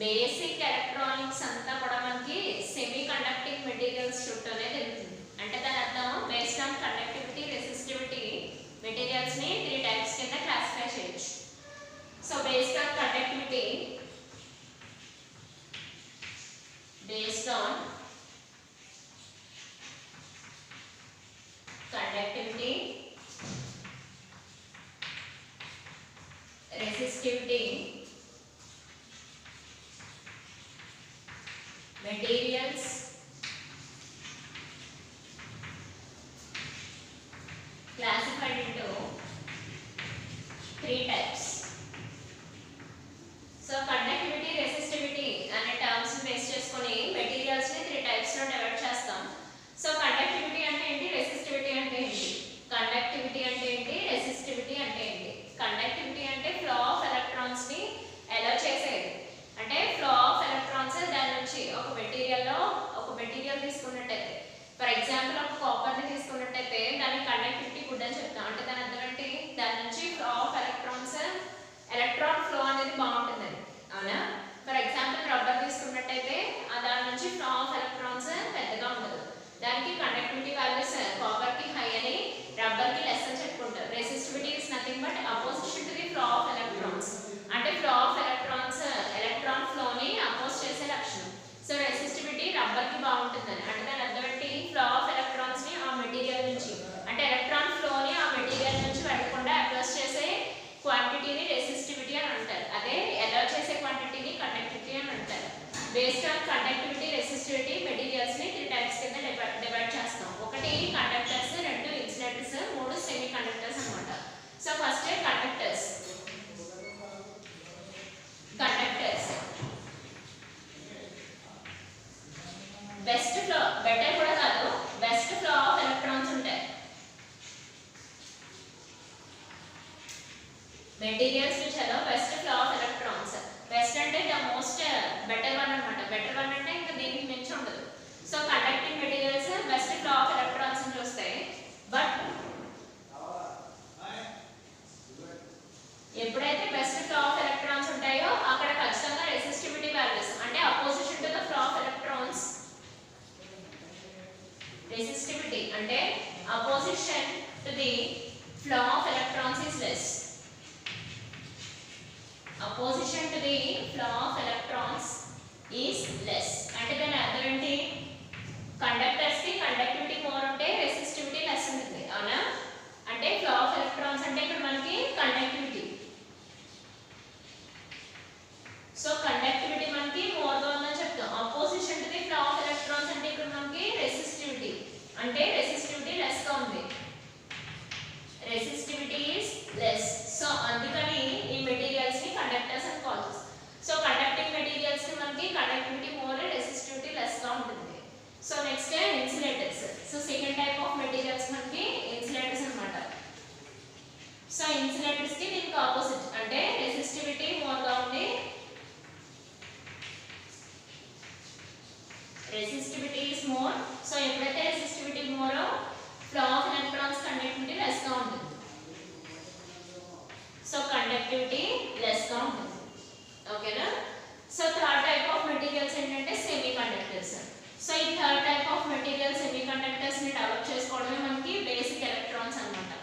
Basic electronics అంతా కూడా మనకి సెమీ కండక్టింగ్ మెటీరియల్స్ చుట్టూనే తిరుగుతుంది. అంటే దాని అర్థం based on conductivity resistivity materials ని 3 టైప్స్ కింద క్లాసిఫై చేయొచ్చు. So based on conductivity resistivity materials classified into 3 types. So conductivity resistivity అనే టర్మ్స్ బేస్ చేసుకొని మెటీరియల్స్ ని 3 టైప్స్ లో డివైడ్ చేస్తాం. సో కండక్టివిటీ అంటే ఏంటి, రెసిస్టివిటీ అంటే ఏంటి, కండక్టివిటీ అంటే ఏంటి, రెసిస్టివిటీ అంటే ఏంటి. కండక్టివిటీ అంటే ఫ్లో ఆఫ్ ఎలక్ట్రాన్స్ ని ఎలా చేసేది, అంటే ఫ్లో ఆఫ్ ఎలక్ట్రాన్స్ దాని నుంచి ఒక మెటీరియల్ తీసుకున్నట్టయితే, ఫర్ ఎగ్జాంపుల్ ఒక కాపర్ ని తీసుకున్నట్టయితే దాని కండక్టివిటీ గుడ్ అని చెప్తాం. అంటే దాని అర్థం ఏంటి, దాని నుంచి flow of electrons electron flow అనేది బాగుంటుందని, అవునా. ఫర్ ఎగ్జాంపుల్ రబ్బర్ తీసుకున్నట్టయితే దాని నుంచి ఫ్లో ఆఫ్ ఎలక్ట్రాన్స్ పెద్దగా ఉండదు, దానికి కండక్టివిటీ వాల్యూస్ కాపర్ కి హై అని రబ్బర్ కి లెస్ అని చెప్పుకుంటారు. Resistivity is nothing but opposition to the flow of electrons, అంటే flow of electrons electron flow ని అపోజ్ చేసే లక్షణం. సో రెసిస్టివిటీ రబ్బర్ కి బాగుంటుందని, అంటే దాని అర్థం ఏంటి, ఫ్లో ఆఫ్ ఎలక్ట్రాన్స్ ని ఆ మెటీరియల్ నుంచి, అంటే ఎలక్ట్రాన్ ఫ్లో ని ఆ మెటీరియల్ నుంచి వెళ్ళకుండా అప్రోచ్ చేసే క్వాంటిటీని రెసిస్టివిటీ అని అంటారు. అదే ఎలా చేసే క్వాంటిటీని కండక్టివిటీ అని అంటారు. Based on conductivity resistivity materials ని 3 టైప్స్ కింద డివైడ్ చేస్తాం. ఒకటి కండక్టర్స్, 2 ఇన్సులేటర్స్, 3 సెమీ కండక్టర్స్ అన్నమాట. So first conductors. బెటర్ కూడా కాదు, బెస్ట్ ఫ్లో ఆఫ్ ఎలక్ట్రాన్స్ ఉంటాయి materials which allow best flow of electrons. Best అంటే ద మోస్ట్ బెటర్ వన్ అన్నమాట. బెటర్ వన్ అంటే ఇంకా దీనికి మించి ఉండదు. So conducting materials best flow of electrons నుంచి వస్తాయి. బట్ ఎప్పుడైతే బెస్ట్ ఫ్లో ఆఫ్ ఎలక్ట్రాన్స్ ఉంటాయో అక్కడ ఖచ్చితంగా రెసిస్టివిటీ వాల్యూస్, అంటే opposition to the flow of electrons, resistivity అంటే opposition to the flow of electrons is less. Opposition to the flow of electrons is less. అంటే దాని అర్థం ఏంటి, కండక్టర్స్ కి కండక్టివిటీ మోర్ ఉంటే రెసిస్టివిటీ లెస్ ఉంటుంది, అవునా. అంటే ఫ్లో ఆఫ్ ఎలక్ట్రాన్స్ అంటే ఇక్కడ మనకి కండక్టివిటీ, సో కండక్టివిటీ మనకి మోర్ గా ఉందని చెప్తాం. Opposition to the flow of electrons అంటే ఇక్కడ మనకి రెసిస్టివిటీ, అంటే రెసిస్టివిటీ లెస్ గా ఉంది, రెసిస్టివిటీ ఇస్ లెస్. సో అందుకని ఈ మెటీరియల్స్ ని కండక్టర్స్ అని కాల్ చేస్తాం. సో కండక్టింగ్ మెటీరియల్స్ ని మనకి కండక్టివిటీ మోర్, రెసిస్టివిటీ లెస్ గా ఉంటుంది. So next insulators. So second type of materials మనకి ఇన్సులేటర్స్ అన్నమాట. సో ఇన్సులేటర్స్ కి దీనికి ఆపోజిట్, అంటే రెసిస్టివిటీ మోర్ గా ఉంది, resistivity is more. సో ఎప్పుడైతే resistivity more flow of electrons conductivity less గా ఉంటుంది, సో conductivity less గా ఉంటుంది, ఓకేనా. So third type of materials ఏంటంటే సెమీ కండక్టర్స్. సో ఈ third type of material semi conductors ని డెవలప్ చేసుకోవడమే మనకి బేసిక్ ఎలక్ట్రాన్స్ అన్నమాట.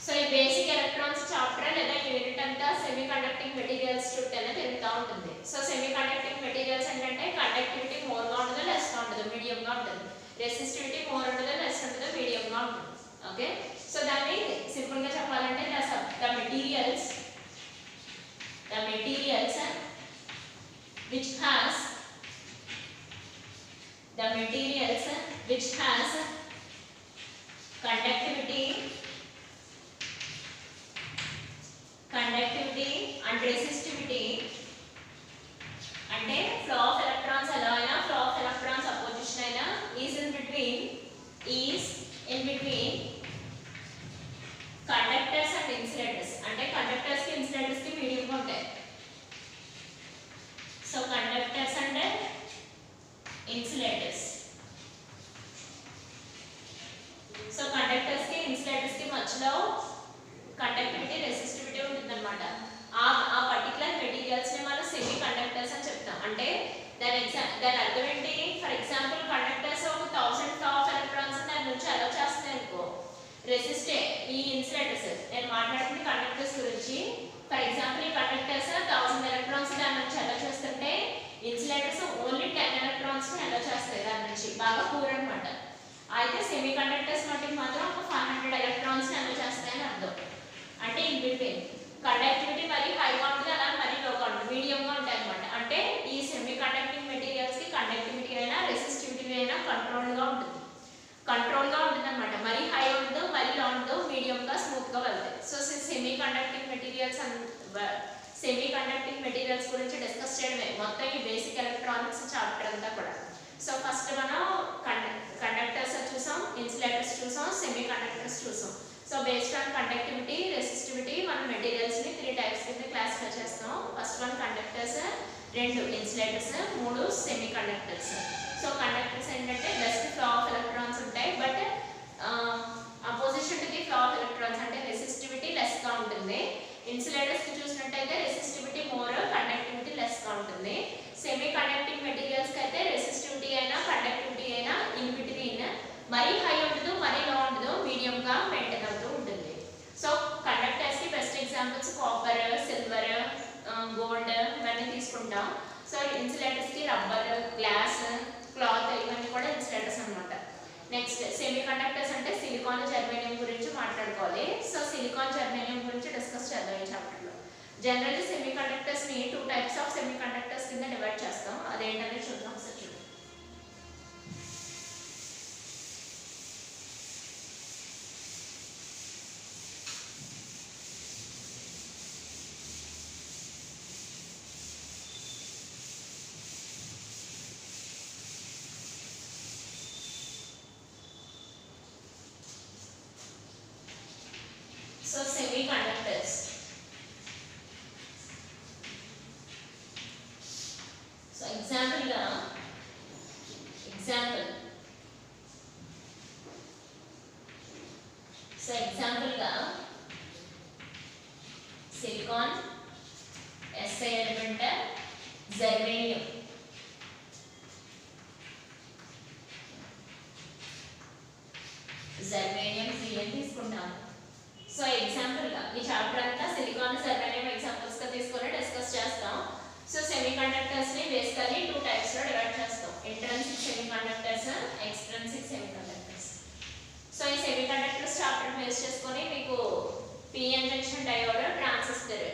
సో ఈ బేసిక్ ఎలక్ట్రాన్స్ చాప్టర్ లేదా యూనిట్ అంతా సెమీ కండక్టింగ్ మెటీరియల్స్ చుట్టూనే తిరుగుతూ ఉంటుంది. సో సెమీ కండక్టింగ్ మెటీరియల్స్ ఏంటంటే కండక్టివిటీ మోర్ గా ఉంటుంది, లెస్ గా ఉంటుంది, మీడియం గా ఉంటుంది. రెసిస్టివిటీ మోర్ ఉంటుంది, లెస్ ఉంటుంది, మీడియం గా ఉంటుంది, ఓకే. సో దాన్ని సింపుల్ గా చెప్పాలంటే the materials which has conductivity and resistivity, అంటే ఫ్లో ఆఫ్ ఎలక్ట్రాన్స్ ఎలా అయినా, ఫ్లో ఆఫ్ ఎలక్ట్రాన్స్ అపోజిషన్ అయినా, is in between conductors and insulators, అంటే కండక్టర్స్ కి ఇన్సులేటర్స్ కి మీడియం గా ఉంటాయి. So conductors and insulators, so conductors కి ఇన్సులేటర్స్ కి మధ్యలో కండక్టివిటీ రెసిస్టివిటీ ఉంటుందన్నమాట. ఆ మెటీరియల్స్ ని మనం సెమీ కండక్టర్స్ అని చెప్తాం. అంటే దాని అర్థం ఏంటి? ఫర్ ఎగ్జాంపుల్ కండక్టర్స్ ఒక 1000 ఆఫ్ ఎలక్ట్రాన్స్ దాని నుంచి అలౌ చేస్తాయి అనుకో, రెసిస్టే ఈ ఇన్సులేటర్స్, నేను మాట్లాడుతున్న కండక్టర్స్ గురించి. ఫర్ ఎగ్జాంపుల్ ఈ కండక్టర్స్ 1000 ఎలక్ట్రాన్స్ దాని నుంచి అలౌ చేస్తుంటే ఇన్సులేటర్స్ ఓన్లీ 10 ఎలక్ట్రాన్స్ ని అలౌ చేస్తాయి దాని నుంచి, బాగా పూర్ అనమాట. అయితే సెమీ కండక్టర్స్ మటుకు మాత్రం ఒక 500 ఎలక్ట్రాన్స్ ని అలౌ చేస్తాయని అర్థం. అంటే ఇన్ బిట్వీన్ కండక్టివిటీ మరి హైగా ఉంటుంది, అలా మరి లోగా ఉంటుంది, మీడియంగా ఉంటాయి అనమాట. అంటే ఈ సెమీ కండక్టింగ్ మెటీరియల్స్ కి కండక్టివిటీ అయినా రెసిస్టివిటీ అయినా కంట్రోల్గా ఉంటుంది అనమాట. మరి హై ఉండదు, మరి లో ఉండదు, మీడియంగా స్మూత్గా వెళ్తాయి. సో సెమీ కండక్టింగ్ మెటీరియల్స్ గురించి డిస్కస్ చేయడమే మొత్తం ఈ బేసిక్ ఎలక్ట్రానిక్స్ చాప్టర్ అంతా కూడా. సో ఫస్ట్ మనం కండక్టర్స్ చూసాం, ఇన్సులేటర్స్ చూసాం, సెమీ కండక్టర్స్ చూసాం. So based on conductivity, resistivity మనం మెటీరియల్స్ ని 3 టైప్స్ కింద క్లాసిఫై చేస్తాం. First one conductors, 2 insulators, 3 semi conductors. So conductors ఏంటంటే బెస్ట్ ఫ్లో ఆఫ్ ఎలక్ట్రాన్స్ ఉంటాయి, but opposition to the flow of electrons అంటే రెసిస్టివిటీ లెస్ గా ఉంటుంది. ఇన్సులేటర్స్ కి చూసినట్టయితే రెసిస్టివిటీ మోర్, కండక్టివిటీ లెస్ గా ఉంటుంది. సెమీ కండక్టింగ్ మెటీరియల్స్ కి అయితే రెసిస్టివిటీ అయినా కండక్టివిటీ అయినా ఇన్ బిట్వీన్, మరీ హై ఉండదు, మరీ లో ఉండదు, మీడియం గా మెయింటైన్ అవుతూ ఉంటుంది. సో కండక్టర్స్ కి best examples copper, silver, gold ఇవన్నీ తీసుకుంటాం. సో ఇన్సులేటర్స్ కి రబ్బర్, గ్లాస్, క్లాత్ ఇవన్నీ కూడా ఇన్సులేటర్స్ అనమాట. నెక్స్ట్ సెమీ కండక్టర్స్ అంటే సిలికాన్, జర్మేనియం గురించి మాట్లాడుకోవాలి. సో సిలికాన్, జర్మేనియం గురించి డిస్కస్ చేద్దాం ఈ చాప్టర్ లో. జనరల్లీ సెమీ కండక్టర్స్ ని 2 టైప్స్ ఆఫ్ సెమీ కండక్టర్స్ కింద డివైడ్ చేస్తాం. అదేంటనేది చూద్దాం ఒకసారి. So semiconductors. So example ga silicon, Si element, germanium. Zn తీసుకుంటాం. సో ఎగ్జాంపుల్ గా ఈ చాప్టర్ అంతా సిలికాన్, జర్మేనియం ఎగ్జాంపుల్స్ గా తీసుకొని డిస్కస్ చేస్తాం. సో సెమీ కండక్టర్స్ ని బేసికల్లీ 2 టైప్స్ లో డివైడ్ చేస్తాం. Intrinsic semi conductors, extrinsic semi conductors. So ఈ సెమీ కండక్టర్స్ చాప్టర్ బేస్ చేసుకొని మీకు PN junction diode, transistor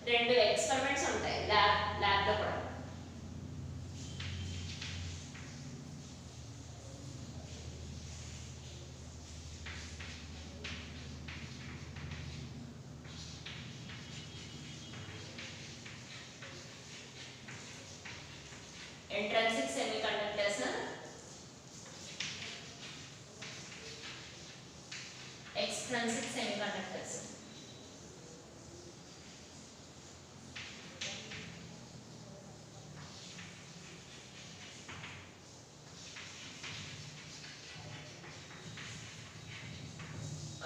2 experiments ఉంటాయి ల్యాబ్ లో కూడా. Intrinsic semiconductors, extrinsic semiconductors.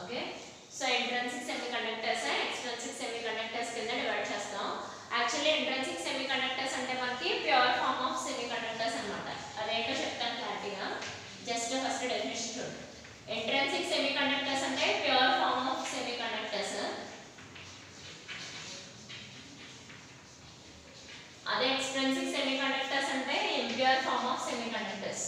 Okay, so intrinsic semiconductors and extrinsic semiconductors కింద divide చేస్తాం. యాక్చువల్లీ ఇంట్రిన్సిక్ సెమీకండక్టర్స్ అంటే మనకి ప్యూర్ ఫార్మ్ ఆఫ్ సెమీకండక్టర్స్ అన్నమాట. అదేంటో చెప్తాను క్లారిటీగా. జస్ట్ ఫస్ట్ డెఫినేషన్ చూడండి. ఇంట్రిన్సిక్ సెమీకండక్టర్స్ అంటే ప్యూర్ ఫార్మ్ ఆఫ్ సెమీకండక్టర్స్. అదే ఎక్స్ట్రిన్సిక్ సెమీకండక్టర్స్ అంటే impure form of semiconductors.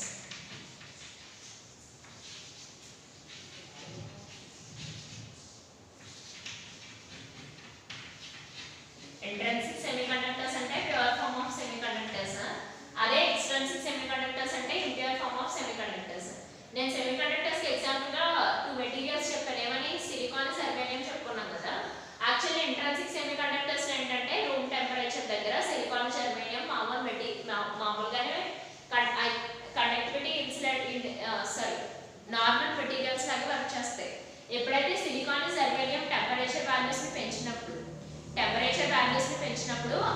Intrinsic semiconductors అంటే ప్యూర్ ఫార్మ్ ఆఫ్ సెమీకండక్టర్స్. అదే ఎక్స్ట్రిన్సిక్ సెమీకండక్టర్స్ అంటే ఇంప్యూర్ ఫార్మ్ ఆఫ్ సెమీకండక్టర్స్. నేను సెమీకండక్టర్స్ కి ఎగ్జాంపుల్ గా 2 మెటీరియల్స్ చెప్పాను. ఏమని? సిలికాన్, జర్మేనియం చెప్పుకున్నాం కదా. యాక్చువల్లీ ఇంట్రిన్సిక్ సెమీకండక్టర్స్ ఏంటంటే రూమ్ టెంపరేచర్ దగ్గర సిలికాన్, జర్మేనియం మామూలుగానే కండక్టివిటీ నార్మల్ మెటీరియల్స్ లాగా వర్క్ చేస్తాయి. ఎప్పుడైతే సిలికాన్, జర్మేనియం టెంపరేచర్ వాల్యూస్ ని పెంచినప్పుడు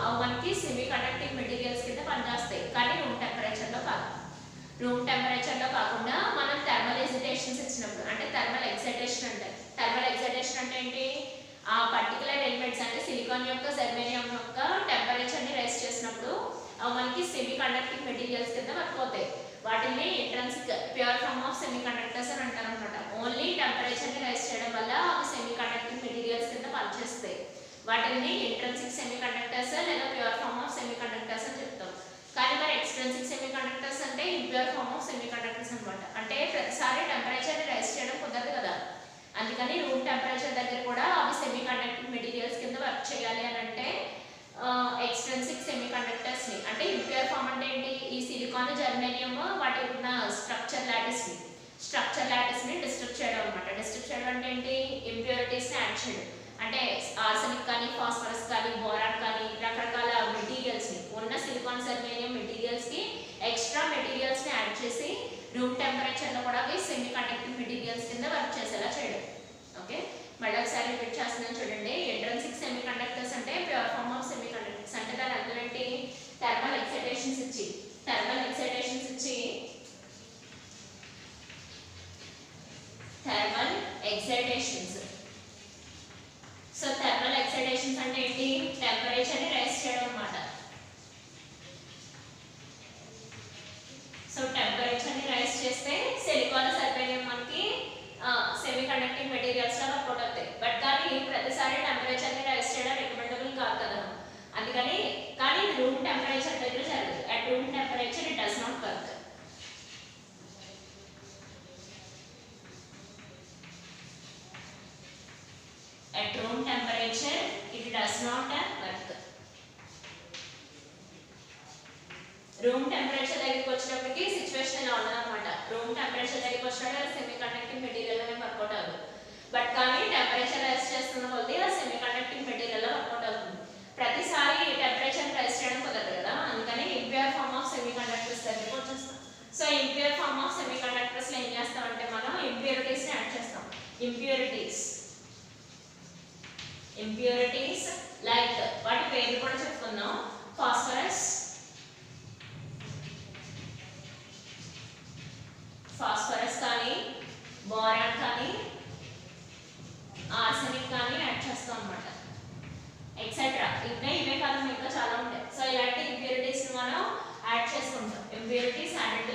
అవి మనకి సెమీ కండక్టింగ్ మెటీరియల్స్ కింద పనిచేస్తాయి. కానీ రూమ్ టెంపరేచర్ లో కాదు. రూమ్ టెంపరేచర్ లో కాకుండా మనం థర్మల్ ఎక్సైటేషన్స్ ఇచ్చినప్పుడు, అంటే థర్మల్ ఎక్సైటేషన్ అంటే ఏంటి? ఆ ఆ పర్టికులర్ ఎలిమెంట్స్ అంటే సిలికాన్ యొక్క జర్మేనియం యొక్క టెంపరేచర్ని రైస్ చేసినప్పుడు అవి మనకి సెమీ కండక్టింగ్ మెటీరియల్స్ కింద వర్క్ అవుతాయి. వాటిని intrinsic pure form of semi conductors అని అంటారు అనమాట. ఓన్లీ టెంపరేచర్ని రైస్ చేయడం వల్ల అవి సెమీ కండక్టింగ్ మెటీరియల్స్ కింద పనిచేస్తాయి. వాటిని ఇంట్రిన్సిక్ సెమీ కండక్టర్స్ లేదా pure form of semi conductors అని చెప్తాం. కానీ మరి ఎక్స్ట్రిన్సిక్ సెమీ కండక్టర్స్ అంటే impure form of semi conductors అనమాట. అంటే ప్రతిసారి టెంపరేచర్ని రైస్ చేయడం కుదరదు కదా, అందుకని రూమ్ టెంపరేచర్ దగ్గర కూడా అవి సెమీ కండక్టింగ్ మెటీరియల్స్ కింద వర్క్ చేయాలి అని అంటే ఎక్స్ట్రిన్సిక్ సెమీ కండక్టర్స్ ని అంటే ఇంప్యూర్ ఫార్మ్ అంటే ఏంటి, ఈ సిలికాన్ జర్మేనియం వాటి ఉన్న స్ట్రక్చర్ లాటిస్ ని డిస్టర్బ్ చేయడం అనమాట. డిస్టర్బ్ చేయడం అంటే ఏంటి, ఇంప్యూరిటీస్ ని యాడ్ చేయడం. అంటే ఆర్సెనిక్ కానీ ఫాస్ఫరస్ కానీ బోరాన్ కానీ రకరకాల మెటీరియల్స్ ని ఉన్న సిలికాన్ జర్మేనియం మెటీరియల్స్ కి ఎక్స్ట్రా మెటీరియల్స్ ని యాడ్ చేసి రూమ్ టెంపరేచర్ లో కూడా సెమీ కండక్టింగ్ మెటీరియల్స్ కింద వర్క్ చేసేలా చేయడం. ఓకే, మళ్ళీ ఒకసారి రిపీట్ చేస్తున్నాను చూడండి. ఇంట్రిన్సిక్ సెమీ కండక్టర్స్ అంటే pure form of semi conductors. అంటే దాని అర్థం ఏంటి, థర్మల్ ఎక్సైటేషన్స్ ఇచ్చి thermal excitations so thermal excitations అంటే ఏంటి, టెంపరేచర్ ని రైస్ చేయడం అన్నమాట. సో టెంపరేచర్ ని రైస్ చేస్తే సిలికాన్ జర్మేనియం మనకి సెమీ కండక్టింగ్ మెటీరియల్స్ లా వర్కౌట్ అవుతాయి. బట్ కానీ ప్రతిసారి టెంపరేచర్ ని రైస్ చేయడం రికమెండబుల్ కాదు కదా, అందుకని కానీ రూమ్ టెంపరేచర్ దగ్గర జరగదు. At room temperature it does not work. At room temperature it does not work. Room temperature దగ్గరికి వచ్చినప్పటికి సిచ్యువేషన్ ఇలా ఉండదన్నమాట. రూమ్ టెంపరేచర్ దగ్గరికి వచ్చినప్పుడు సెమీ కండక్టింగ్ మెటీరియల్ అనేది వర్కౌట్ అవ్వదు. బట్ కానీ టెంపరేచర్ రైస్ చేస్తున్న కొద్దీ ఆ సెమీ కండక్టింగ్ మెటీరియల్ వర్కౌట్ అవుతుంది. ప్రతిసారి టెంపరేచర్ రైస్ చేయడం కుదరదు కదా, అందుకని impure form of semi conductors దగ్గరికి వచ్చేస్తాం. So impure form of semi conductors లో ఏం చేస్తామంటే మనం ఇంప్యూరిటీస్ ని యాడ్ చేస్తాం. ఇంప్యూరిటీస్ లైక్ వాటి పేర్లు కూడా చెప్పుకుందాం. ఫాస్ఫరస్ కానీ బోరాన్ కానీ ఆర్సెనిక్ కానీ యాడ్ చేస్తాం అన్నమాట. ఎక్సెట్రా ఇంకా ఇవే కాదు, ఇంకా చాలా ఉంటాయి. సో ఇలాంటి ఇంప్యూరిటీస్ ని మనం యాడ్ చేసుకుంటాం. Impurities added to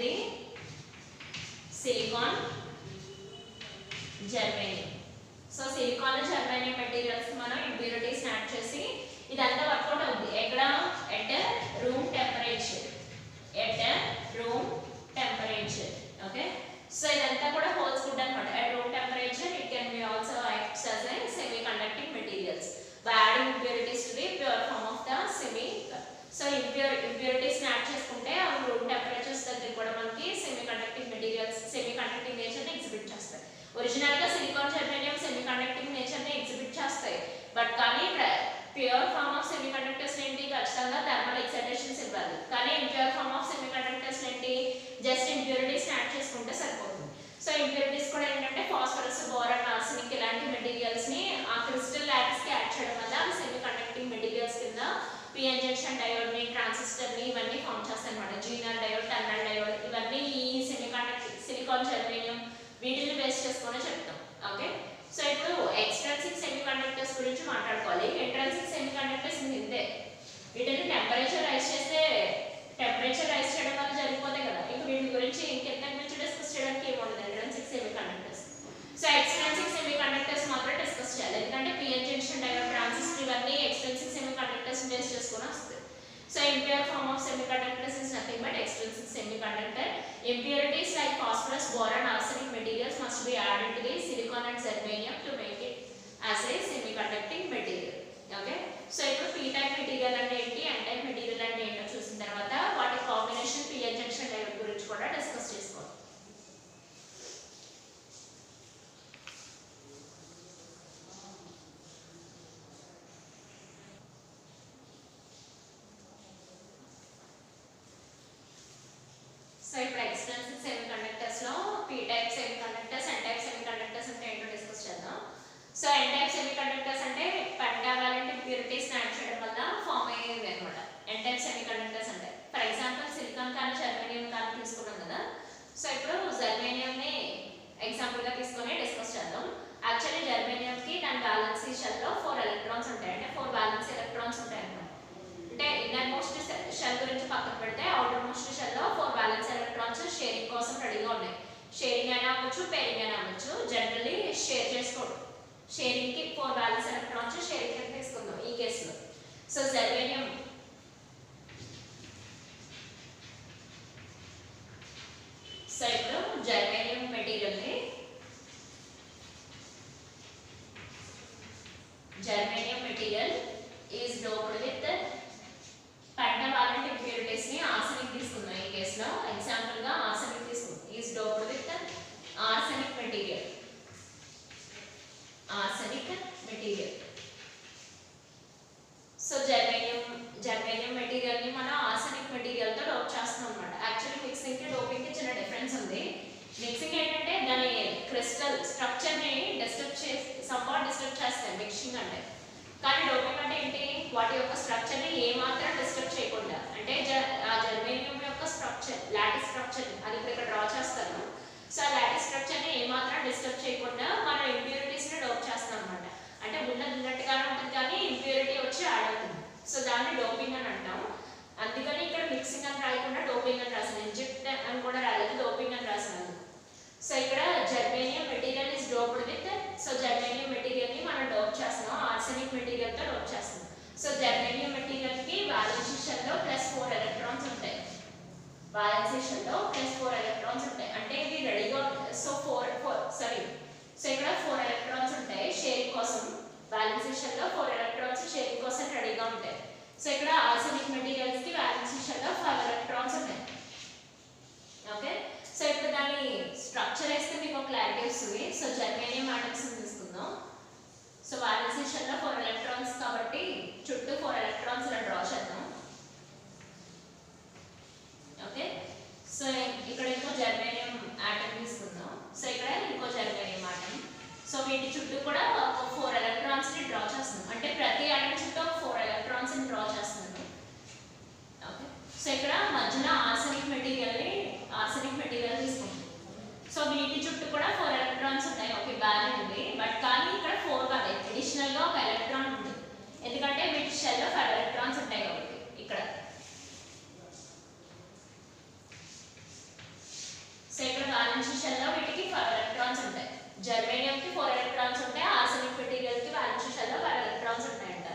the silicon germanium. So silicon germanium materials మనం ఇంప్యూరిటీస్ యాడ్ చేసి ఇదంతా వర్కౌట్ అవుతుంది. ఎక్కడ, at room temperature. Okay, so ఇదంతా కూడా హోల్స్ గుడ్ అనమాట. At room temperature it can be also acts as a semi conducting materials by adding impurities to the pure form of the semi. So impurities ని add చేసుకుంటే అవి room temperatures దగ్గర కూడా మనకి semi conducting materials semi conducting nature ని exhibit చేస్తాయి. Original గా silicon germanium semiconducting nature ని ఎగ్జిబిట్ చేస్తాయి. బట్ కానీ pure form of semi conductors ఏంటి, ఖచ్చితంగా థర్మల్ ఎక్సైటేషన్స్ ఇవ్వాలి. కానీ impure form of semi conductors ఏంటి, జస్ట్ ఇంప్యూరిటీస్ ని యాడ్ చేసుకుంటే సరిపోతుంది. సో ఇంప్యూరిటీస్ కూడా ఏంటంటే ఫాస్ఫరస్ బోరాన్ ఆర్సెనిక్ ఇలాంటి మెటీరియల్స్ ని ఆ క్రిస్టల్ లాటిస్ కి యాడ్ చేయడం వల్ల అవి సెమీ కండక్టింగ్ మెటీరియల్స్ కింద పిఎన్ జంక్షన్ డయోడ్ ని ట్రాన్సిస్టర్ ని ఇవన్నీ ఫామ్ చేస్తాయి అన్నమాట. జీనర్ డయోడ్, టన్నల్ డయోడ్ ఇవన్నీ ఈ సెమీ కండక్టింగ్ సిలికాన్ జర్మేనియం వీటిని బేస్ చేసుకొని చెప్తాం. ఓకే, సో ఇప్పుడు ఎక్స్ట్రిన్సిక్ సెమీ కండక్టర్స్ గురించి మాట్లాడుకోవాలి. ఇంట్రిన్సిక్ సెమీ కండక్టర్స్ ఇంతే, వీటిని టెంపరేచర్ రైస్ చేయడం వల్ల జరిగిపోతాయి కదా. ఇంక వీటి గురించి ఇంకెంత గురించి డిస్కస్ చేయడానికి ఏముండదు intrinsic semi conductors. So extrinsic semi conductors మాత్రం డిస్కస్ చేయాలి, ఎందుకంటే పిఎన్ జంక్షన్ డయోడ్ ట్రాన్సిస్టర్ ఇవన్నీ ఎక్స్ట్రిన్సిక్ సెమీ కండక్టర్స్ బేస్ చేసుకొని వస్తాయి. So impure form of semiconductors is nothing but extrinsic semiconductor. Impurities like phosphorus, boron, arsenic materials must be added to the silicon and zirconium to make it as a semiconducting material. Okay. So ఇప్పుడు p-type material అంటే ఏంటి, n-type material అంటే ఏంటో చూసిన తర్వాత వాటి combination p-n junction diode గురించి కూడా డిస్కస్ చేసుకోవాలి. సో ఇప్పుడు ఎక్స్ట్రిన్సిక్ సెమీకండక్టర్స్ లో p-type సెమీకండక్టర్స్, n-type సెమీకండక్టర్స్ అంటే ఏంటో డిస్కస్ చేద్దాం. సో n-type సెమీకండక్టర్స్ అంటే పెంటావాలెంట్ ఇంప్యూరిటీస్ యాడ్ చేయడం వల్ల ఫామ్ అయ్యేవి అన్నమాట n-type సెమీకండక్టర్స్ అంటే. ఫర్ ఎగ్జాంపుల్ సిలికాన్ కానీ జర్మేనియం కానీ తీసుకున్నాం కదా, కోసం రెడీగా ఉన్నాయి. షేరింగ్ అయినా అవ్వచ్చు, పేరింగ్ అయినా అవ్వచ్చు. జనరల్లీ షేర్ చేసుకోవడం. షేరింగ్కి 4 బ్యాలెన్స్ ఎలక్ట్రాన్స్ షేరింగ్ అని తీసుకుందాం ఈ కేసులో. సో జర్మేనియం ఇప్పుడు జర్మేనియం మెటీరియల్ని germanium material is doped with pentavalent impurities ని arsenic తీసుకుందాం ఈ కేసులో. ఎగ్జాంపుల్ గా arsenic తీసుకుందాం. is doped with arsenic material. So germanium material ని మనం ఆర్సెనిక్ మెటీరియల్ తో డోప్ చేస్తాం అన్నమాట. యాక్చువల్లీ మిక్సింగ్ కి డోపింగ్ కి చిన్న డిఫరెన్స్ ఉంది. మిక్సింగ్ ఏంటంటే దాని క్రిస్టల్ స్ట్రక్చర్ ని డిస్టర్బ్ చేస్తాయి మిక్సింగ్ అంటే. కానీ డోపింగ్ అంటే ఏంటి, వాటి యొక్క స్ట్రక్చర్ ని ఏమాత్రం డిస్టర్బ్ చేయకుండా, అంటే ఆ జర్మేనియం యొక్క స్ట్రక్చర్ లాటిస్ స్ట్రక్చర్ అది ఇక్కడ డ్రా చేస్తాను. సో ఆ లాటిస్ స్ట్రక్చర్ ని ఏమాత్రం డిస్టర్బ్ చేయకుండా మనం ఇంప్యూరిటీస్ ని డోప్ చేస్తాం అన్నమాట. అంటే ఉన్నట్టుగానే ఉంటుంది కానీ ఇంప్యూరిటీ వచ్చి యాడ్ అవుతుంది. సో దాన్ని డోపింగ్ అని అంటాం. అందుకని ఇక్కడ మిక్సింగ్ అని రాయకుండా డోపింగ్ అని రాసాను. ఇంజెక్ట్ అని కూడా రాలేదు, డోపింగ్ అని రాసాను. సో ఇక్కడ germanium material is doped with, so germanium material ని మనం డోప్ చేస్తున్నాం, ఆర్సెనిక్ మెటీరియల్ తో డోప్ చేస్తున్నాం. సో జర్మేనియం మెటీరియల్ కి వాలెన్సేషన్ లో +4 ఎలక్ట్రాన్స్ ఉంటాయి. వాలెన్సేషన్ లో +4 ఎలక్ట్రాన్స్ ఉంటాయి. అంటే ఇది రెడీగా సో సో ఇక్కడ 4 ఎలక్ట్రాన్స్ ఉంటాయి షేరింగ్ కోసం. వాలెన్సేషన్ లో 4 ఎలక్ట్రాన్స్ షేరింగ్ కోసం రెడీగా ఉంటాయి. సో ఇక్కడ ఆర్సెనిక్ మెటీరియల్స్ కి వాలెన్సేషన్ లో 5 ఎలక్ట్రాన్స్ ఉంటాయి. ఓకే, సో ఇప్పుడు దాని స్ట్రక్చర్ వేస్తే మీకు క్లారిటీ వస్తుంది. సో జర్మేనియం ఆటమ్స్ తీసుకుందాం. సో వాలెన్సేషన్ లో 4 ఎలక్ట్రాన్స్ కాబట్టి చుట్టూ 4 ఎలక్ట్రాన్స్ ఇలా డ్రా చేద్దాం. ఓకే, సో ఇక్కడ ఇంకో జర్మేనియం ఆటమ్ తీసుకుందాం. సో ఇక్కడ ఇంకో జర్మేనియం ఆటమ్. సో వీటి చుట్టూ కూడా 4 ఎలక్ట్రాన్స్ ని డ్రా చేస్తున్నాం. అంటే ప్రతి ఆటమ్ చుట్టూ 4 ఎలక్ట్రాన్స్ ని డ్రా చేస్తున్నాం. ఓకే, సో ఇక్కడ మధ్యన ఆర్సెనిక్ మెటీరియల్ తీసుకుంటాం. సో వీటి చుట్టూ కూడా 4 ఎలక్ట్రాన్స్ ఉంటాయి. ఓకే, బాగానే ఉంది. బట్ కానీ ఇక్కడ 4 కాదు, అడిషనల్ గా ఒక ఎలక్ట్రాన్ ఉంటుంది. ఎందుకంటే వీటి షెల్ లో 5 ఎలక్ట్రాన్స్ ఉంటాయి కాబట్టి ఇక్కడ. సో ఇక్కడ వాలెన్స్ షెల్ లో వీటికి 5 ఎలక్ట్రాన్స్ ఉంటాయి. జర్మేనియం కి 4 ఎలక్ట్రాన్స్ ఉంటాయి, ఆర్సెనిక్ మెటీరియల్ కి వాలెన్స్ షెల్ లో 5 ఎలక్ట్రాన్స్ ఉంటాయంట.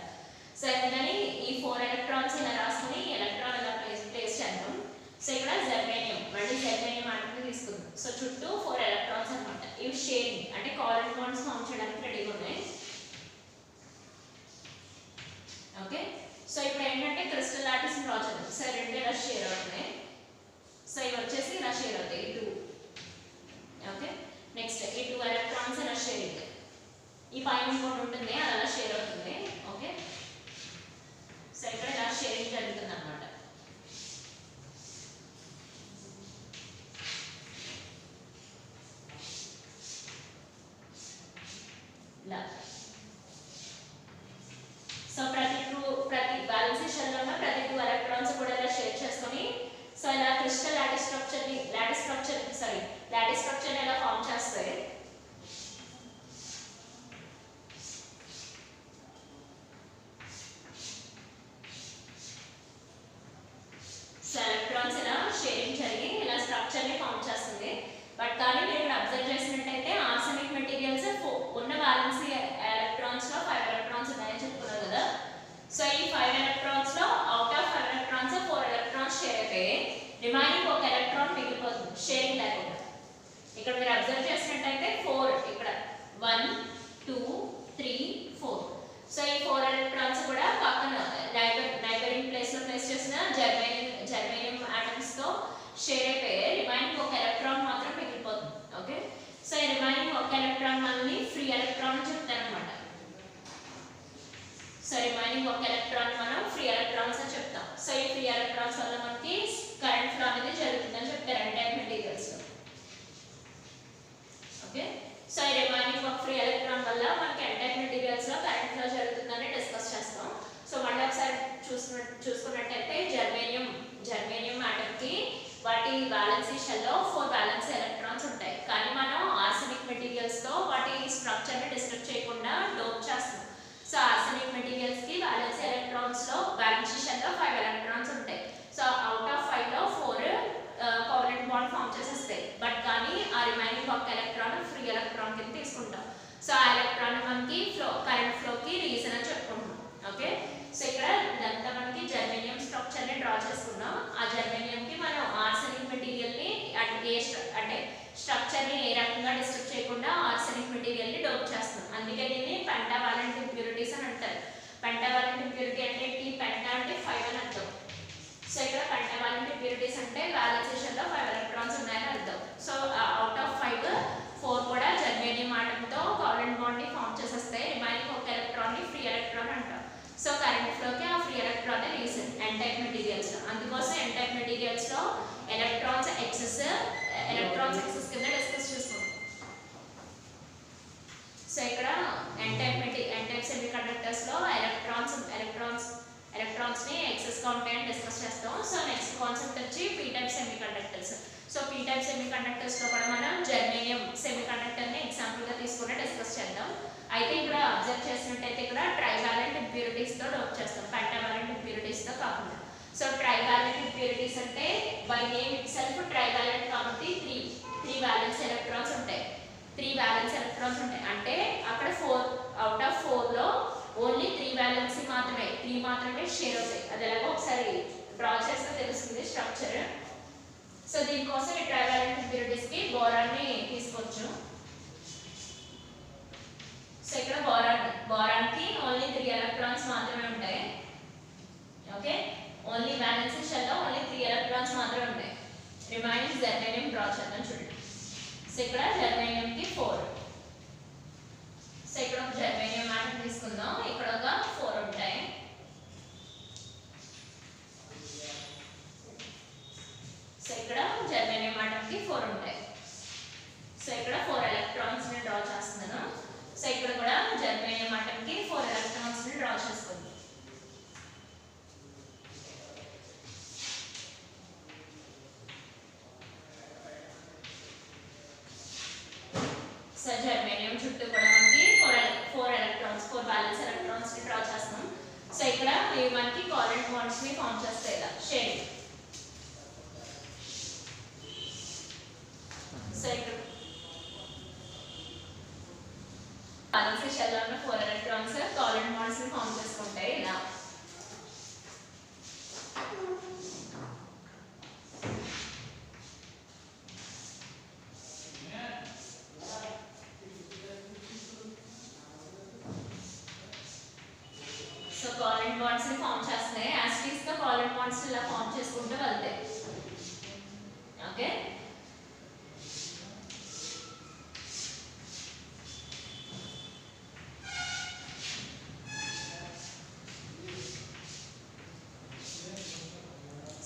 సో అందుకని ఈ 4 ఎలక్ట్రాన్స్ ఇలా రాసుకుని ఎలక్ట్రాన్ ఇలా ప్లేస్ చేద్దాం. సో ఇక్కడ మళ్ళీ జర్మేనియం ఆటమ్ తీసుకుందాం. సో చుట్టూ 4 ఎలక్ట్రాన్స్ అన్నమాట. ఇవి షేరింగ్ అంటే కోవలెంట్ బాండ్స్ ఫామ్ చేయడానికి రెడీగా ఉన్నాయి. ఓకే, సో ఇప్పుడు ఏంటంటే క్రిస్టల్ లాటిస్ డ్రా చేద్దాం. సో రెండు ఇలా షేర్ అవుతున్నాయి. సో ఇవి వచ్చేసి ఇలా షేర్ అవుతాయి 2. ఓకే, నెక్స్ట్ ఈ 2 ఎలక్ట్రాన్స్ ఇలా షేరింగ్. ఈ పైన ఇంకోటి ఉంటుంది అది అలా షేర్ అవుతుంది. ఓకే, సో ఇక్కడ ఇలా షేరింగ్ జరుగుతుంది అన్నమాట. సో ప్రతి వాలెన్సేషన్ లో ప్రతి 2 ఎలక్ట్రాన్స్ కూడా ఇలా షేర్ చేసుకొని సో ఇలా క్రిస్టల్ లాటిస్ స్ట్రక్చర్ ఇలా ఫామ్ చేస్తాయి. సో ఎలక్ట్రాన్స్ ఇలా షేరింగ్ జరిగి ఇలా స్ట్రక్చర్ ని ఫామ్ చేస్తుంది. బట్ కానీ మీరు ఇక్కడ అబ్జర్వ్ చేసినట్టయితే ఆర్సెనిక్ మెటీరియల్స్ ఉన్న వాలెన్స్ ఎలక్ట్రాన్స్ లో 5 ఎలక్ట్రాన్స్ ఉన్నాయని చెప్పుకున్నారు కదా. సో ఈ 5 ఎలక్ట్రాన్స్ లో out of 5 electrons 4 electrons share అయిపోయి రిమైనింగ్ ఒక ఎలక్ట్రాన్ మిగిలిపోతుంది షేరింగ్ లేకుండా. ఇక్కడ మీరు అబ్జర్వ్ చేసినట్టయితే 4 ఇక్కడ 1 2 3 4. సో ఈ 4 ఎలక్ట్రాన్స్ కూడా పక్కన నైబరింగ్ ప్లేస్ లో ప్లేస్ చేసిన జర్మేనియం ఆటమ్స్ తో షేర్ అయిపోయి రిమైనింగ్ ఒక ఎలక్ట్రాన్ మాత్రం మిగిలిపోతుంది. ఓకే, సో ఈ రిమైనింగ్ ఒక ఎలక్ట్రాన్ మనల్ని ఫ్రీ ఎలక్ట్రాన్ అని చెప్తారనమాట. సో రిమైనింగ్ ఒక ఎలక్ట్రాన్ మనం ఫ్రీ ఎలక్ట్రాన్స్ అని చెప్తాం. సో ఈ ఫ్రీ ఎలక్ట్రాన్స్ వల్ల మనకి కరెంట్ ఫ్లో అనేది జరుగుతుందని చెప్తారు ఎన్టైర్ మెటీరియల్స్ లో. ఓకే, సో ఈ రిమైనింగ్ ఒక ఫ్రీ ఎలక్ట్రాన్ వల్ల మనకి ఎంటైర్ మెటీరియల్స్ లో కరెంట్ ఫ్లో జరుగుతుందని డిస్కస్ చేస్తాం. సో మళ్ళీ ఒకసారి చూసుకున్నట్టయితే జర్మేనియం ఆటమ్ కి వాటి వాలెన్సేషన్ లో 4 వాలెన్స్ ఎలక్ట్రాన్స్ ఉంటాయి. కానీ మనం ఆర్సెనిక్ మెటీరియల్స్ తో వాటి స్ట్రక్చర్ ని డిస్టర్బ్ చేయకుండా డోప్ చేస్తాం. సో ఆర్సెనిక్ మెటీరియల్స్ కి వాలెన్స్ ఎలక్ట్రాన్స్ లో వాలెన్సేషన్ లో 5 ఎలక్ట్రాన్స్ ఉంటాయి. సో అవుట్ ఆఫ్ 5 లో 4 కోవలెంట్ బాండ్ ఫామ్ చేసే ఇస్తాయి, బట్ కానీ ఆ రిమైనింగ్ ఒక ఎలక్ట్రాన్ ఫ్రీ ఎలక్ట్రాన్ కింద తీసుకుంటాం. సో ఆ ఎలక్ట్రాన్ మనకి కరెంట్ ఫ్లోకి రీజన్ అని చెప్పుకుంటున్నాం. ఓకే, సో ఇక్కడ ఇదంతా మనకి జర్మేనియం స్ట్రక్చర్ ని డ్రా చేసుకున్నాం. ఆ జర్మేనియం కి మనం ఆర్సెనిక్ మెటీరియల్ ని అంటే స్ట్రక్చర్ ని ఏ రకంగా డిస్టర్బ్ చేయకుండా ఆర్సెనిక్ మెటీరియల్ ని డోప్ చేస్తున్నాం. అందుకే దీన్ని పెంటావాలెంట్ ఇంప్యూరిటీస్ అని అంటారు. పెంటావాలెంట్ ఇంప్యూరిటీ అంటే టీ పెంటా అంటే 5 అని అర్థం. సో ఇక్కడ పెంటావాలెంట్ ఇంప్యూరిటీస్ అంటే వాలెన్స్ షెల్ లో 5 ఎలక్ట్రాన్స్ ఉన్నాయని అర్థం. సో అవుట్ ఆఫ్ 5 4 కూడా జర్మేనియం ఆటమ్ తో కోవలెంట్ బాండ్ ని ఫామ్ చేసేస్తాయి. రిమైనింగ్ ఒక ఎలక్ట్రాన్ ని ఫ్రీ ఎలక్ట్రాన్ అంటాం. సో కరెంట్ ఫ్లోకి ఆ free electron reason N type materials లో. అందుకోసం ఎన్ టైప్ మెటీరియల్స్ లో ఎలక్ట్రాన్స్ ఎక్సెస్ కింద డిస్కస్ చేసుకుంటాం. సో ఇక్కడ ఎన్ టైప్ సెమీ కండక్టర్స్ లో ఎలక్ట్రాన్స్ ని ఎక్సెస్ గా ఉంటాయని డిస్కస్ చేస్తాం. సో నెక్స్ట్ కాన్సెప్ట్ వచ్చి P type semiconductors. So P type semiconductors లో కూడా మనం జర్మేనియం సెమీ కండక్టర్ ని ఎగ్జాంపుల్ గా తీసుకుని డిస్కస్ చేద్దాం. అయితే ఇక్కడ అబ్జర్వ్ చేసినట్టయితే ఇక్కడ ట్రైవాలెంట్ ఇంప్యూరిటీస్ తో డోప్ చేస్తాం, పెంటావాలెంట్ ఇంప్యూరిటీస్ తో కాకుండా. సో ట్రైవాలెంట్ ఇంప్యూరిటీస్ అంటే by name it self trivalent కాబట్టి 3 వాలెన్స్ ఎలక్ట్రాన్స్ ఉంటాయి. 3 వాలెన్స్ ఎలక్ట్రాన్స్ ఉంటాయి అంటే అక్కడ 4 అవుట్ ఆఫ్ 4 లో ఓన్లీ 3 వాలెన్స్ మాత్రమే షేర్ అవుతాయి. అది ఎలాగో ఒకసారి డ్రా చేస్తే తెలుస్తుంది స్ట్రక్చర్. సో దీనికోసం ఈ ట్రైవాలెంట్ ఇంప్యూరిటీస్ కి బోరాన్ ని తీసుకోవచ్చు. సో ఇక్కడ బోరాన్ కి ఓన్లీ 3 ఎలక్ట్రాన్స్ మాత్రమే ఉంటాయి. ఓకే, ఓన్లీ వాలెన్స్ షెల్ లో ఓన్లీ 3 ఎలక్ట్రాన్స్ మాత్రమే ఉంటాయి. రిమైనింగ్ జర్మేనియం డ్రా చేద్దాం చూడండి. సో ఇక్కడ జర్మేనియం కి 4. సో ఇక్కడ ఒక జర్మేనియం ఆటం తీసుకుందాం. ఇక్కడ ఒక 4 ఉంటాయి. సో ఇక్కడ జర్మేనియం ఆటం కి 4 ఉంటాయి. సో ఇక్కడ 4 ఎలక్ట్రాన్స్ ని డ్రా చేస్తున్నాను. సో ఇక్కడ కూడా జర్మేనియం ఆటం కి 4 ఎలక్ట్రాన్స్ ని డ్రా చేసుకుందాం. సో జర్మేనియం చుట్టూ కూడా మనకి 4 బ్యాలెన్స్ ఎలక్ట్రాన్స్ ని డ్రా చేస్తాం. సో ఇక్కడ ఇవి మనకి కోవలెంట్ బాండ్స్ ని ఫామ్ చేస్తాయి ఇలా షేర్. సో ఇక్కడ బ్యాలెన్స్ షెల్ లో ఉన్న 4 ఎలక్ట్రాన్స్ కోవలెంట్ బాండ్స్ ని ఫామ్ చేసుకుంటాయి ఇలా. సో కోవలెంట్ బాండ్స్ ని ఫామ్ చేస్తున్నాయి. యాసిడ్స్ తో కోవలెంట్ బాండ్స్ ఇలా ఫామ్ చేసుకుంటూ వెళ్తాయి. ఓకే,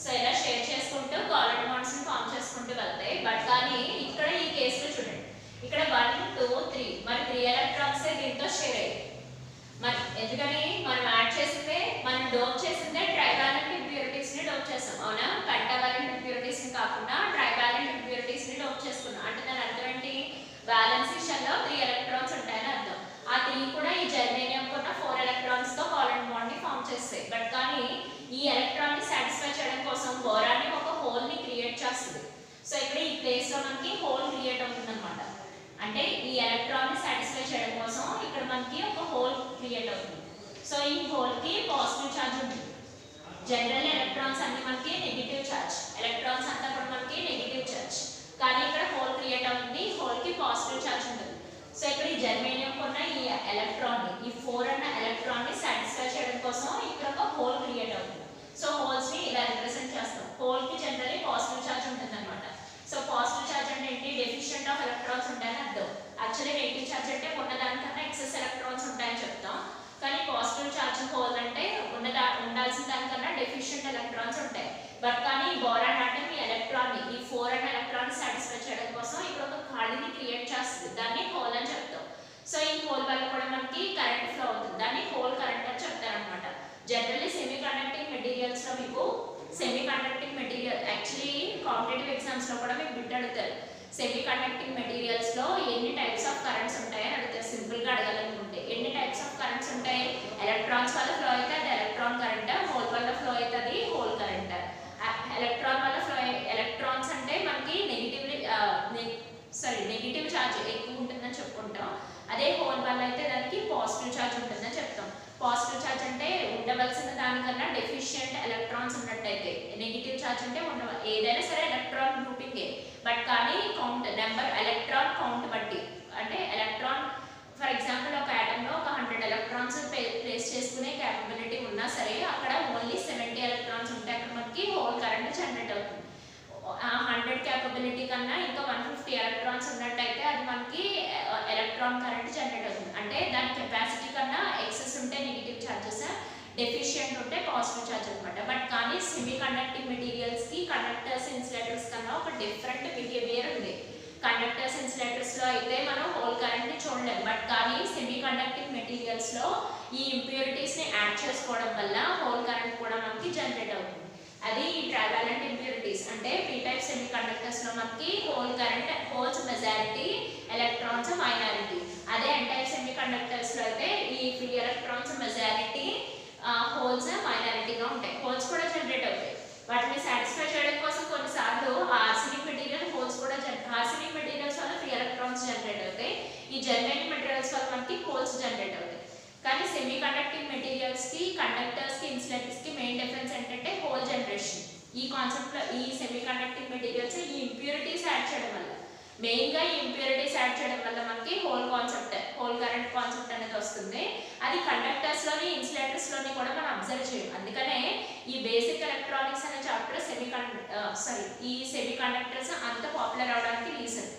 సో ఇలా షేర్ చేసుకుంటూ కోవలెంట్ బాండ్స్ ని ఫామ్ చేసుకుంటూ వెళ్తాయి. బట్ కానీ ఇక్కడ ఈ కేసులో చూడండి, ఇక్కడ 1 2 3 మరి 3 ఎలక్ట్రాన్స్ దీంతో షేర్ అయ్యాయి. మరి ఎందుకని మనం యాడ్ చేసిందే, మనం డోప్ చేసిందే ట్రైవాలెంట్ ఇంప్యూరిటీస్ ని డోప్ చేస్తాం. అవునా, పెంటావాలెంట్ ఇంప్యూరిటీస్ ని కాకుండా ట్రైవాలెంట్ ఇంప్యూరిటీస్ ని డోప్ చేసుకున్నాం. అంటే దాని అర్థం ఏంటి, వాలెన్స్ షెల్ లో 3 ఎలక్ట్రాన్స్ ఉంటాయని అర్థం. ఆ 3 కూడా ఈ జర్మేనియం ఉన్న 4 ఎలక్ట్రాన్స్ తో కోవలెంట్ బాండ్ ని ఫామ్ చేస్తాయి. బట్ కానీ ఈ ఎలక్ట్రాన్ ని సాటిస్ఫై చేయడం కోసం బోరాన్ ని ఒక హోల్ ని క్రియేట్ చేస్తుంది. సో ఇక్కడ ఈ ప్లేస్ లో మనకి హోల్ క్రియేట్ అవుతుంది అనమాట. అంటే ఈ ఎలక్ట్రాన్ ని సాటిస్ఫై చేయడం కోసం ఇక్కడ మనకి ఒక హోల్ క్రియేట్ అవుతుంది. సో ఈ హోల్ కి పాజిటివ్ ఛార్జ్ ఉంటుంది. జనరల్ ఎలక్ట్రాన్స్ అన్ని మనకి నెగటివ్ ఛార్జ్, ఎలక్ట్రాన్స్ అంతా కూడా మనకి నెగటివ్ ఛార్జ్. కానీ ఇక్కడ హోల్ క్రియేట్ అవుతుంది, హోల్ కి పాజిటివ్ ఛార్జ్ ఉంటుంది. సో ఇక్కడ ఈ జర్మేనియం ఉన్న ఈ ఎలక్ట్రాన్ ని, ఈ 4 అన్న ఎలక్ట్రాన్ ని సాటిస్ఫై చేయడం కోసం ఇక్కడ ఒక హోల్ క్రియేట్ అవుతుంది. సో హోల్స్ ని ఇలా రిప్రజెంట్ చేస్తాం. హోల్ కి జనరల్లీ పాజిటివ్ ఛార్జ్ ఉంటుంది అనమాట. సో పాజిటివ్ ఛార్జ్ అంటే ఏంటి, డెఫిషియెంట్ ఆఫ్ ఎలక్ట్రాన్స్ ఉంటాయని అర్థం. యాక్చువల్లీ నెగిటివ్ ఛార్జ్ అంటే ఉన్నదానికన్నా ఎక్సెస్ ఎలక్ట్రాన్స్ ఉంటాయని చెప్తాం. కానీ పాజిటివ్ ఛార్జ్ హోల్ అంటే ఉండాల్సిన దానికన్నా డెఫిషియెంట్ ఎలక్ట్రాన్స్ ఉంటాయి. బట్ కానీ బోరాన్ ఆటమ్ ఈ ఎలక్ట్రాన్ ని, ఈ 4 అన్న ఎలక్ట్రాన్ ని సాటిస్ఫై చేయడం కోసం ఇక్కడ ఒక ఖాళీని క్రియేట్ చేస్తుంది. దాన్ని హోల్ అని చెప్తాం. సో ఈ హోల్ వల్ల కూడా మనకి కరెంట్ ఫ్లో అవుతుంది. దాన్ని హోల్ కరెంట్ అని చెప్తారు అనమాట. జనరల్లీ సెమీ కండక్టింగ్ మెటీరియల్స్ లో మీకు semi conducting material actually competitive exams లో కూడా మీకు బిట్ అడుగుతారు. సెమీ కండక్టింగ్ మెటీరియల్స్ లో ఎన్ని టైప్స్ ఆఫ్ కరెంట్స్ ఉంటాయని అడుగుతారు. సింపుల్ గా అడగాలనుకుంటే ఎన్ని టైప్స్ ఆఫ్ కరెంట్స్ ఉంటాయి, ఎలక్ట్రాన్స్ వల్ల ఫ్లో అయితే అది ఎలక్ట్రాన్ కరెంట్, హోల్ వల్ల ఫ్లో అయితే అది హోల్ కరెంట్. ఎలక్ట్రాన్ వల్ల ఫ్లో, ఎలక్ట్రాన్స్ అంటే మనకి నెగిటివ్లీ ఛార్జ్ ఎక్కువ ఉంటుందని చెప్పుకుంటాం. అదే హోల్ వల్ల అయితే దానికి పాజిటివ్ ఛార్జ్ ఉంటుందని చెప్తాం. పాజిటివ్ ఛార్జ్ అంటే ఉండవలసిన దానికన్నా డెఫిషియెంట్ ఎలక్ట్రాన్స్ ఉన్నట్టయితే, నెగిటివ్ ఛార్జ్ అంటే ఏదైనా సరే ఎలక్ట్రాన్ గ్రూపింగే, బట్ కానీ కౌంట్ నెంబర్ ఎలక్ట్రాన్ కౌంట్ బట్టి, అంటే ఎలక్ట్రాన్ ఫర్ ఎగ్జాంపుల్ ఒక ఆటంలో ఒక 100 ఎలక్ట్రాన్స్ ప్లేస్ చేసుకునే క్యాపబిలిటీ ఉన్నా సరే అక్కడ ఓన్లీ 70 ఎలక్ట్రాన్స్ ఉంటే అక్కడ మనకి హోల్ కరెంట్ జనరేట్ అవుతుంది. ఆ 100 క్యాపబిలిటీ కన్నా ఇంకా 150 ఎలక్ట్రాన్స్ ఉన్నట్టయితే అది మనకి ఎలక్ట్రాన్ కరెంట్ జనరేట్ అవుతుంది. అంటే దాని కెపాసిటీ కన్నా ఎక్సెస్ ఉంటే నెగిటివ్ ఛార్జెస్, డెఫిషియెంట్ ఉంటే పాజిటివ్ ఛార్జ్ అనమాట. బట్ కానీ సెమీ కండక్టింగ్ మెటీరియల్స్కి కండక్టర్స్ ఇన్సులేటర్స్ కన్నా ఒక డిఫరెంట్ బిహేవియర్ ఉంది. కండక్టర్స్ ఇన్సులేటర్స్లో అయితే మనం హోల్ కరెంట్ని చూడలేము, బట్ కానీ సెమీ కండక్టింగ్ మెటీరియల్స్లో ఈ ఇంప్యూరిటీస్ని యాడ్ చేసుకోవడం వల్ల హోల్ కరెంట్ కూడా మనకి జనరేట్ అవుతుంది. అది ఈ ట్రైవాలెంట్ ఇంప్యూరిటీస్ అంటే పీ టైప్ సెమీ కండక్టర్స్లో మనకి whole current, holes majority, electrons minority. అదే ఎన్ టైప్ సెమీ కండక్టర్స్లో అయితే ఈ ఫ్రీ ఎలక్ట్రాన్స్ మెజారిటీ, హోల్స్ మైనారిటీగా ఉంటాయి. హోల్స్ కూడా జనరేట్ అవుతాయి. వాటిని సాటిస్ఫై చేయడం కోసం కొన్నిసార్లు ఆర్సెనిక్ మెటీరియల్ హోల్స్ కూడా ఆర్సెనిక్ మెటీరియల్స్ వల్ల ఫ్రీ ఎలక్ట్రాన్స్ జనరేట్ అవుతాయి. ఈ జర్మేనియం మెటీరియల్స్ వల్ల మనకి హోల్స్ జనరేట్ అవుతాయి. కానీ సెమీ కండక్టింగ్ మెటీరియల్స్కి, కండక్టర్స్కి, ఇన్సులేటర్స్కి మెయిన్ డిఫరెన్స్ ఏంటంటే హోల్ జనరేషన్. ఈ కాన్సెప్ట్లో ఈ సెమీ కండక్టింగ్ మెటీరియల్స్ ఈ ఇంప్యూరిటీస్ యాడ్ చేయడం వల్ల, మెయిన్గా ఈ ఇంప్యూరిటీస్ యాడ్ చేయడం వల్ల మనకి whole concept, whole current concept అనేది వస్తుంది. అది కండక్టర్స్లోని, ఇన్సులేటర్స్లోని కూడా మనం అబ్జర్వ్ చేయం. అందుకనే ఈ బేసిక్ ఎలక్ట్రానిక్స్ అనే చాప్టర్ ఈ సెమీ కండక్టర్స్ అంత పాపులర్ అవడానికి రీజన్.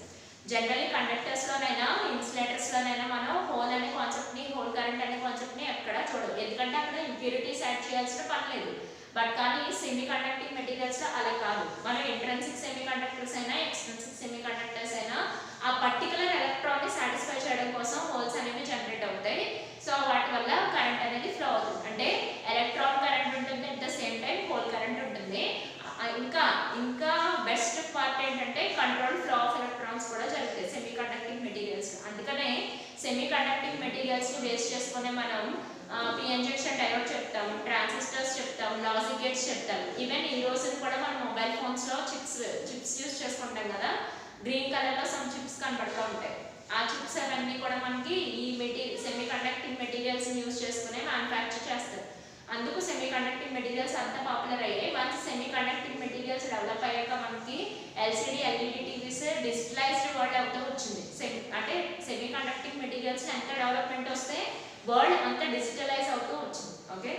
జనరల్లీ కండక్టర్స్లోనైనా, ఇన్సులేటర్స్లోనైనా మనం హోల్ అనే కాన్సెప్ట్ని, హోల్ కరెంట్ అనే కాన్సెప్ట్ని ఎక్కడా చూడదు, ఎందుకంటే అక్కడ ఇంప్యూరిటీస్ యాడ్ చేయాల్సిన పని లేదు. బట్ కానీ సెమీ కండక్టింగ్ మెటీరియల్స్లో అలా కాదు. మనం ఇంట్రెన్సిక్ సెమీ కండక్టర్స్ అయినా, ఎక్స్ట్రిన్సిక్ సెమీ కండక్టర్స్ అయినా ఆ పర్టికులర్ ఎలక్ట్రాన్ని సాటిస్ఫై చేయడం కోసం హోల్స్ అనేవి జనరేట్ అవుతాయి. సో వాటి వల్ల కరెంట్ అనేది ఫ్లో అవుతుంది. అంటే ఎలక్ట్రాన్ కరెంట్ ఉంటుంది, at the same time whole current ఉంటుంది. ఇంకా బెస్ట్ పార్ట్ ఏంటంటే కంట్రోల్ ఫ్లో ఆఫ్ ఎలక్ట్రాన్స్ కూడా జరుగుతాయి సెమీ కండక్టింగ్ మెటీరియల్స్. అందుకనే సెమీ కండక్టింగ్ మెటీరియల్స్ని బేస్ చేసుకునే మనం పిఎన్ జంక్షన్ డయోడ్ చెప్తాము, ట్రాన్సిస్టర్స్ చెప్తాము, లాజిక్ గేట్స్ చెప్తాము. ఈవెన్ ఈ రోజున కూడా మనం మొబైల్ ఫోన్స్లో చిప్స్ యూస్ చేసుకుంటాం కదా, గ్రీన్ కలర్లో సమ్ చిప్స్ కనబడుతూ ఉంటాయి. ఆ చిప్స్ అవన్నీ కూడా మనకి ఈ సెమీ కండక్టింగ్ మెటీరియల్స్ని యూస్ చేసుకునే మ్యానుఫ్యాక్చర్ చేస్తారు. అందుకు సెమీ కండక్టింగ్ మెటీరియల్స్ అంత పాపులర్ అయ్యాయి. Once semi conducting materials develop అయ్యాక మనకి LCD, LED TVs digitalized world అవుతూ వచ్చింది. అంటే సెమీ కండక్టింగ్ మెటీరియల్స్ ఎంత డెవలప్మెంట్ వస్తే వరల్డ్ అంత డిజిటలైజ్ అవుతూ వచ్చింది. ఓకే,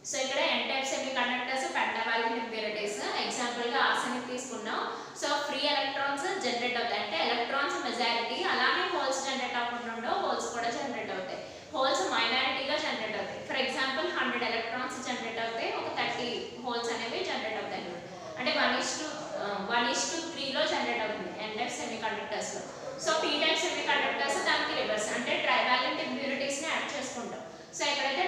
సో ఇక్కడ N type semiconductors, pentavalent impurities. ఎగ్జాంపుల్గా ఆర్సెనిక్ తీసుకున్నాం. సో ఫ్రీ ఎలక్ట్రాన్స్ జనరేట్ అవుతాయి, అంటే ఎలక్ట్రాన్స్ మెజారిటీ, అలానే హోల్స్ జనరేట్ అవ్వకుండా హోల్స్ కూడా జనరేట్ అవుతాయి. హోల్స్ మైనారిటీగా జనరేట్ అవుతాయి. ఫర్ ఎగ్జాంపుల్ 100 ఎలక్ట్రాన్స్ జనరేట్ అవుతాయి, ఒక 30 హోల్స్ అనేవి జనరేట్ అవుతాయి. అంటే 1:3లో జనరేట్ అవుతుంది ఎన్ టైప్ సెమీ కండక్టర్స్లో. So P type semiconductors దానికి రివర్స్, అంటే ట్రైవాలెంట్ ఇంప్యూరిటీస్ని యాడ్ చేసుకుంటాం. సో ఇక్కడైతే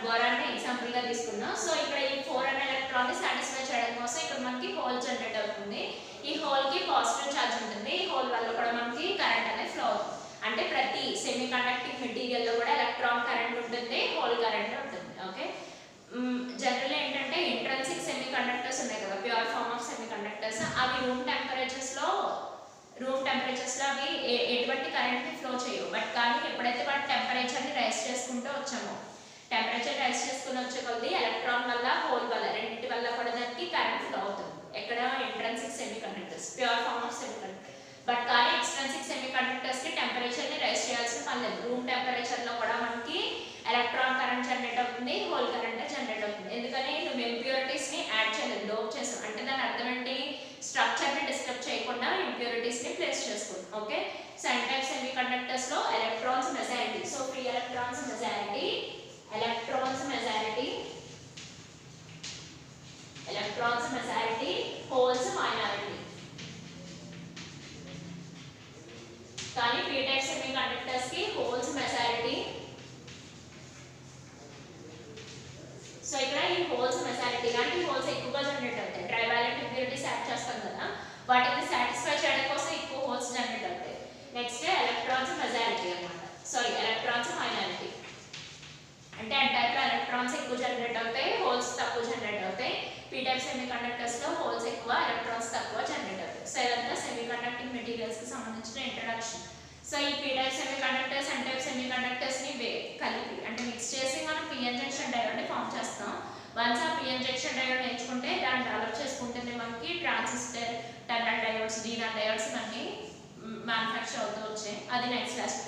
బోరాన్ని ఎగ్జాంపుల్గా తీసుకున్నాం. సో ఇక్కడ ఈ 4 అనే ఎలక్ట్రాన్ని సాటిస్ఫై చేయడం కోసం ఇక్కడ మనకి హోల్ జనరేట్ అవుతుంది. ఈ హోల్కి పాజిటివ్ ఛార్జ్ ఉంటుంది. ఈ హోల్ వల్ల కూడా మనకి కరెంట్ అనేది ఫ్లో అవుతుంది. అంటే ప్రతి సెమీ కండక్టింగ్ మెటీరియల్లో కూడా ఎలక్ట్రాన్ కరెంట్ ఉంటుంది, హోల్ కరెంట్ ఉంటుంది. ఓకే, జనరల్ ఏంటంటే ఇంట్రెన్సిక్ సెమీ కండక్టర్స్ ఉన్నాయి కదా, pure form of semi conductors, అవి రూమ్ టెంపరేచర్స్లో అవి ఎటువంటి కరెంట్ని ఫ్లో చేయవు. బట్ కానీ ఎప్పుడైతే వాటి టెంపరేచర్ని రైస్ చేసుకుంటూ వచ్చామో, టెంపరేచర్ రైస్ చేసుకుని వచ్చే కొద్ది ఎలక్ట్రాన్ వల్ల, హోల్ వల్ల, రెండింటి వల్ల కూడా దానికి కరెంట్ ఫ్లో అవుతుంది. ఎక్కడ intrinsic semiconductors, pure form of semiconductor. But కానీ ఎక్స్ట్రిన్సిక్ సెమీ కండక్టర్స్కి టెంపరేచర్ని రైస్ చేయాల్సిన పని లేదు. రూమ్ టెంపరేచర్లో కూడా మనకి ఎలక్ట్రాన్ కరెంట్ జనరేట్ అవుతుంది, హోల్ కరెంట్ జనరేట్ అవుతుంది. ఎందుకని నువ్వు ఇంప్యూరిటీస్ని యాడ్ చేయలేదు, డోప్ చేసాం. అంటే దాని అర్థం ఏంటి, స్ట్రక్చర్ని డిస్టర్బ్ చేయకుండా ఇంప్యూరిటీస్ని ప్లేస్ చేసుకుంటాం. Okay, so n type semi కండక్టర్స్లో electrons majority, so free electrons majority, holes minority. కానీ పీ టైప్ సెమీ కండక్టర్స్కి హోల్స్ మెజారిటీ. సో ఇక్కడ ఈ హోల్స్ మెజారిటీ, అంటే హోల్స్ ఎక్కువగా జనరేట్ అవుతాయి. ట్రైవాలెంట్ ఇంప్యూరిటీస్ యాడ్ చేస్తాం కదా, వాటిని సాటిస్ఫై చేయడం కోసం ఎక్కువ హోల్స్ జనరేట్ అవుతాయి. నెక్స్ట్ ఎలక్ట్రాన్స్ మెజారిటీ అనమాట, ఎలక్ట్రాన్స్ మైనారిటీ. అంటే ఎన్ టైప్లో ఎలక్ట్రాన్స్ ఎక్కువ జనరేట్ అవుతాయి, హోల్స్ తక్కువ జనరేట్ అవుతాయి. పీ టైప్ సెమీ కండక్టర్స్లో హోల్స్ ఎక్కువ, ఎలక్ట్రాన్స్ తక్కువ జనరేట్ అవుతాయి. సో ఇదంతా సెమీ కండక్టింగ్ ఇనార్గానిక్ మెటీరియల్స్కి సంబంధించిన ఇంట్రడక్షన్. సో ఈ p type semiconductors, n type semi కండక్టర్స్ని కలిపి అంటే మిక్స్ చేసి మనం పిఎన్ జంక్షన్ డయోడ్ని ఫామ్ చేస్తాం. వన్స్ ఆ పిఎన్ జంక్షన్ డయోడ్ నేర్చుకుంటే దాన్ని డెవలప్ చేసుకుంటేనే మనకి transistor, tunnel diodes, zener diodes ఇవన్నీ మ్యానుఫ్యాక్చర్ అవుతూ వచ్చాయి. అది నెక్స్ట్ క్లాస్